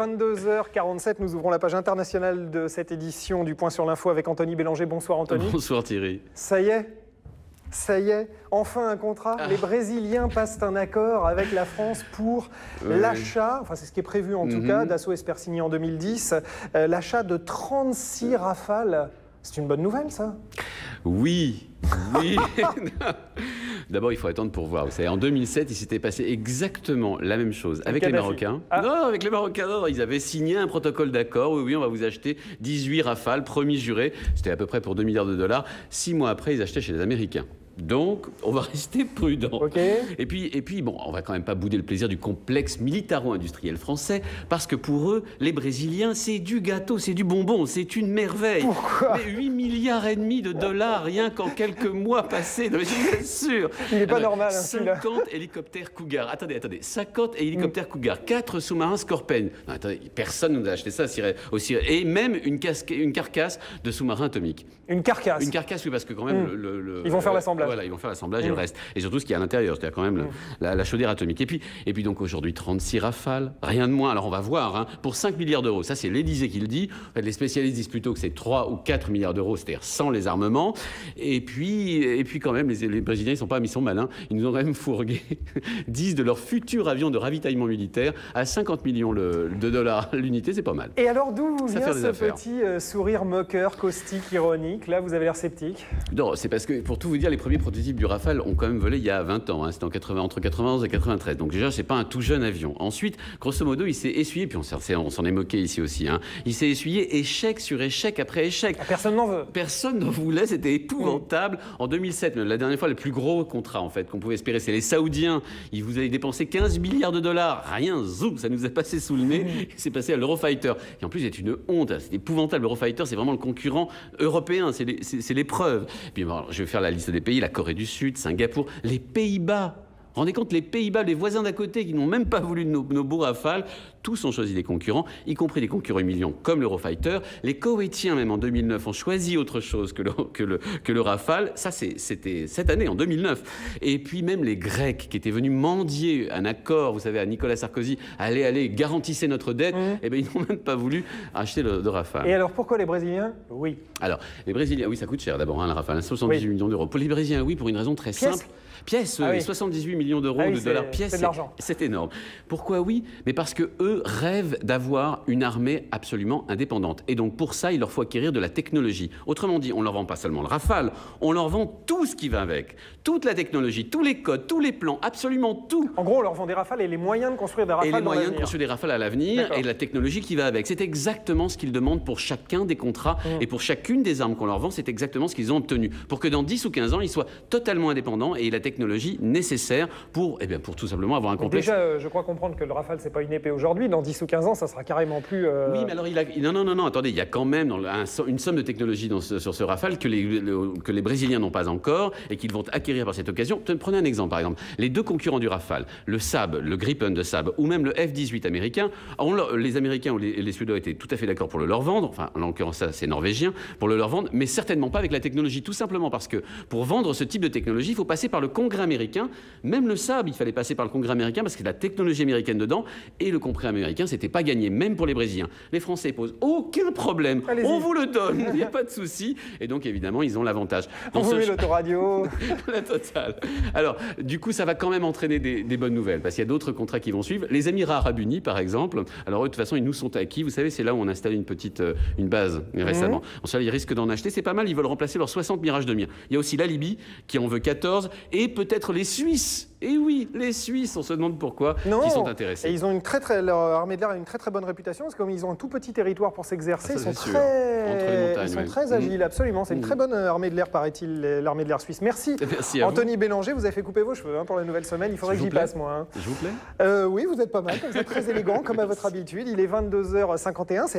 22h47, nous ouvrons la page internationale de cette édition du Point sur l'info avec Anthony Bélanger. Bonsoir Anthony. Bonsoir Thierry. Ça y est, enfin un contrat. Les Brésiliens passent un accord avec la France pour l'achat, enfin c'est ce qui est prévu en tout cas, Dassault espère signer en 2010, l'achat de 36 Rafales. C'est une bonne nouvelle ça? Oui. D'abord, il faut attendre pour voir. Vous savez, en 2007, il s'était passé exactement la même chose avec les Marocains. Non, avec les Marocains, non, ils avaient signé un protocole d'accord. Oui, on va vous acheter 18 Rafales, promis juré. C'était à peu près pour 2 milliards de dollars. 6 mois après, ils achetaient chez les Américains. Donc, on va rester prudent. Et puis, bon, on va quand même pas bouder le plaisir du complexe militaro-industriel français, parce que pour eux, les Brésiliens, c'est du gâteau, c'est du bonbon, c'est une merveille. Pourquoi? Mais 8 milliards et demi de dollars, rien qu'en quelques mois passés. Non, mais je vous assure. Il n'est pas normal, hein, 50 hélicoptères Cougar. Attendez. 50 hélicoptères Cougar, 4 sous-marins Scorpion. Non, attendez, personne ne nous a acheté ça aussi. Et même une carcasse de sous-marins atomiques. Une carcasse? Une carcasse, oui, parce que quand même, ils vont faire l'assemblage. Voilà, ils vont faire l'assemblage et le reste. Et surtout ce qu'il y a à l'intérieur, c'est-à-dire quand même la chaudière atomique. Et puis donc aujourd'hui, 36 Rafales, rien de moins. Alors on va voir, hein, pour 5 milliards d'euros. Ça, c'est l'Élysée qui le dit. En fait, les spécialistes disent plutôt que c'est 3 ou 4 milliards d'euros, c'est-à-dire sans les armements. Et puis quand même, les Brésiliens, ils sont malins. Ils nous ont quand même fourgué 10 de leurs futurs avions de ravitaillement militaire à 50 millions de dollars l'unité. C'est pas mal. Et alors, d'où vient ce petit sourire moqueur, caustique, ironique? Là, vous avez l'air sceptique. Non, c'est parce que, pour tout vous dire, les premiers prototypes du Rafale ont quand même volé il y a 20 ans. Hein. C'était entre 91 et 93. Donc déjà, c'est pas un tout jeune avion. Ensuite, grosso modo, il s'est essuyé, puis on s'en est moqué ici aussi, hein. Il s'est essuyé échec sur échec après échec. Personne n'en veut. Personne n'en voulait, c'était épouvantable. En 2007, la dernière fois, le plus gros contrat en fait qu'on pouvait espérer, c'est les Saoudiens. Ils vous avaient dépensé 15 milliards de dollars. Rien, zoom, ça nous a passé sous le nez. C'est passé à l'Eurofighter. Et en plus, c'est une honte. C'est épouvantable. L'Eurofighter, c'est vraiment le concurrent européen. C'est l'épreuve. Puis bon, je vais faire la liste des pays. La Corée du Sud, Singapour, les Pays-Bas. Rendez compte, les Pays-Bas, les voisins d'à côté qui n'ont même pas voulu de nos beaux Rafales, tous ont choisi des concurrents, y compris des concurrents humiliants comme l'Eurofighter. Les Koweïtiens, même en 2009, ont choisi autre chose que le Rafale. Ça, c'était cette année, en 2009. Et puis même les Grecs qui étaient venus mendier un accord, vous savez, à Nicolas Sarkozy, allez, garantissez notre dette, eh bien, ils n'ont même pas voulu acheter le Rafale. Et alors, pourquoi les Brésiliens? Oui. Alors, les Brésiliens, oui, ça coûte cher d'abord, hein, le Rafale, 78 millions d'euros. Pour les Brésiliens, oui, pour une raison très simple. Pièce, 78 millions d'euros de dollars pièce, c'est énorme. Pourquoi oui? Mais parce que eux rêvent d'avoir une armée absolument indépendante. Et donc pour ça, il leur faut acquérir de la technologie. Autrement dit, on leur vend pas seulement le Rafale, on leur vend tout ce qui va avec. Toute la technologie, tous les codes, tous les plans, absolument tout. En gros, on leur vend des Rafales et les moyens de construire des Rafales. Et les moyens de construire des Rafales à l'avenir et la technologie qui va avec. C'est exactement ce qu'ils demandent pour chacun des contrats et pour chacune des armes qu'on leur vend, c'est exactement ce qu'ils ont obtenu. Pour que dans 10 ou 15 ans, ils soient totalement indépendants et la technologie nécessaire pour tout simplement avoir un complexe. Déjà, je crois comprendre que le Rafale, c'est pas une épée aujourd'hui. Dans 10 ou 15 ans, ça sera carrément plus... Oui, mais alors, non, attendez, il y a quand même une somme de technologie sur ce Rafale que les Brésiliens n'ont pas encore et qu'ils vont acquérir par cette occasion. Prenez un exemple, par exemple. Les deux concurrents du Rafale, le Saab, le Gripen de Saab, ou même le F-18 américain, les Américains ou les Suédois étaient tout à fait d'accord pour le leur vendre, enfin, en l'occurrence, ça, c'est norvégien, pour le leur vendre, mais certainement pas avec la technologie, tout simplement parce que pour vendre ce type de technologie, il faut passer par le Congrès américain. Même le Saab, il fallait passer par le Congrès américain parce qu'il y a de la technologie américaine dedans et le Congrès américain, c'était pas gagné, même pour les Brésiliens. Les Français posent aucun problème, on vous le donne, il n'y a pas de souci. Et donc évidemment, ils ont l'avantage. On vous met l'autoradio. La totale. Alors, du coup, ça va quand même entraîner des bonnes nouvelles parce qu'il y a d'autres contrats qui vont suivre. Les Émirats Arabes Unis, par exemple, alors eux, de toute façon, ils nous sont acquis. Vous savez, c'est là où on a installé une base récemment. Ils risquent d'en acheter, c'est pas mal, ils veulent remplacer leurs 60 Mirage 2000. Il y a aussi la Libye qui en veut 14 et peut-être les Suisses. Et oui, les Suisses, on se demande pourquoi, qui sont intéressés. Et ils ont leur armée de l'air a une très très bonne réputation, parce que comme ils ont un tout petit territoire pour s'exercer, ils sont très agiles, absolument. C'est une très bonne armée de l'air, paraît-il, l'armée de l'air suisse. Merci Anthony Bélanger, vous avez fait couper vos cheveux pour la nouvelle semaine, il faudrait que j'y passe moi. Je vous plaît? Oui, vous êtes pas mal, vous êtes très élégant comme à votre habitude. Il est 22h51.